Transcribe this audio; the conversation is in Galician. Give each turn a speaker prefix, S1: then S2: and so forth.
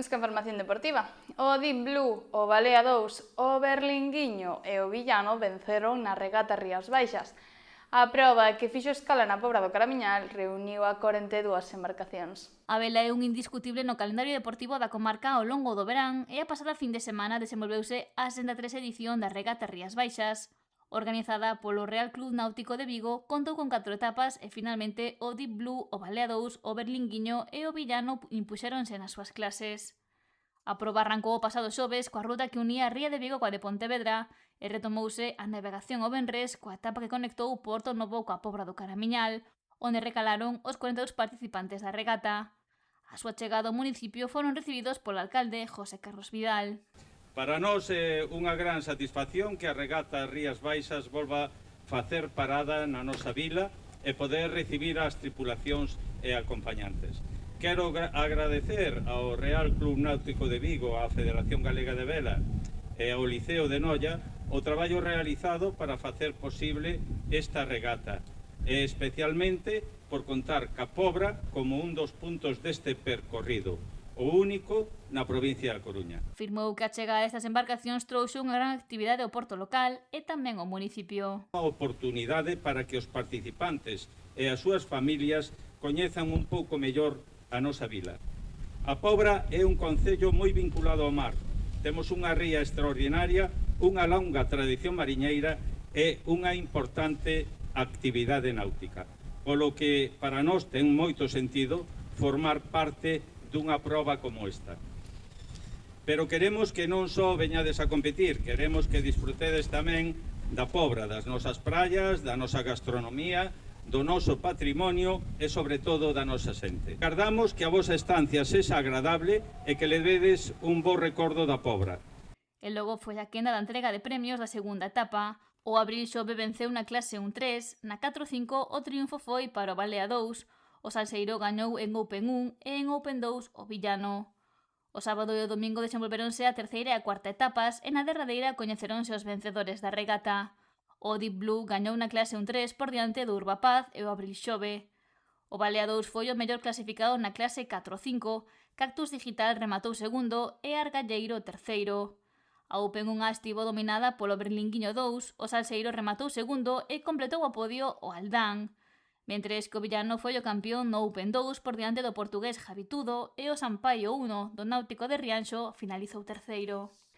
S1: Imos ca información deportiva. O Deep Blue, o Balea 2, o Berlinguiño e o Villano venceron na regata Rías Baixas. A proba que fixo escala na Pobra do Caramiñal reuniu a 42 embarcacións.
S2: A vela é un indiscutible no calendario deportivo da comarca ao longo do verán e a pasada fin de semana desenvolveuse a 63 edición da regata Rías Baixas. Organizada polo Real Club Náutico de Vigo, contou con 4 etapas e finalmente o Deep Blue, o Balea 2, o Berlinguiño e o Villano impuxéronse nas súas clases. A proba arrancou o pasado xoves coa ruta que unía a Ría de Vigo coa de Pontevedra e retomouse a navegación ao venres coa etapa que conectou Porto Novo coa Pobra do Caramiñal, onde recalaron os 42 participantes da regata. A súa chegada ao municipio foron recibidos polo alcalde José Carlos Vidal.
S3: Para nós é unha gran satisfacción que a regata Rías Baixas volva facer parada na nosa vila e poder recibir as tripulacións e acompañantes. Quero agradecer ao Real Club Náutico de Vigo, á Federación Galega de Vela e ao Liceo de Noia o traballo realizado para facer posible esta regata e especialmente por contar ca Pobra como un dos puntos deste percorrido, o único na provincia da Coruña.
S2: Afirmou que a chegada destas embarcacións trouxe unha gran actividade ao porto local e tamén ao municipio.
S3: Unha oportunidade para que os participantes e as súas familias coñezan un pouco mellor a nosa vila. A Pobra é un concello moi vinculado ao mar. Temos unha ría extraordinaria, unha longa tradición mariñeira e unha importante actividade náutica. Polo que para nós ten moito sentido formar parte dunha proba como esta. Pero queremos que non só veñades a competir, queremos que disfrutedes tamén da Pobra, das nosas praias, da nosa gastronomía, do noso patrimonio e, sobre todo, da nosa xente. Agardamos que a vosa estancia sexa agradable e que le dedes un bo recordo da Pobra.
S2: E logo foi a quenda da entrega de premios da segunda etapa. O Abril Xove venceu na clase 1-3, na 4-5 o triunfo foi para o Balea 2, o Salseiro gañou en Open 1 e en Open 2 o Villano. O sábado e o domingo desenvolveronse a terceira e a cuarta etapas e na derradeira coñeceronse os vencedores da regata. O Deep Blue gañou na clase 1-3 por diante do Urbapaz e o Abril Xove. O Balea 2 foi o mellor clasificado na clase 4-5, Cactus Digital rematou segundo e Argalleiro terceiro. A Open 1 estivo dominada polo Berlinguiño 2, o Salseiro rematou segundo e completou o podio o Aldán. Mentres que o Villano foi o campeón no Open 2 por diante do portugués Javitudo e o Sampaio 1 do Náutico de Rianxo finalizou terceiro.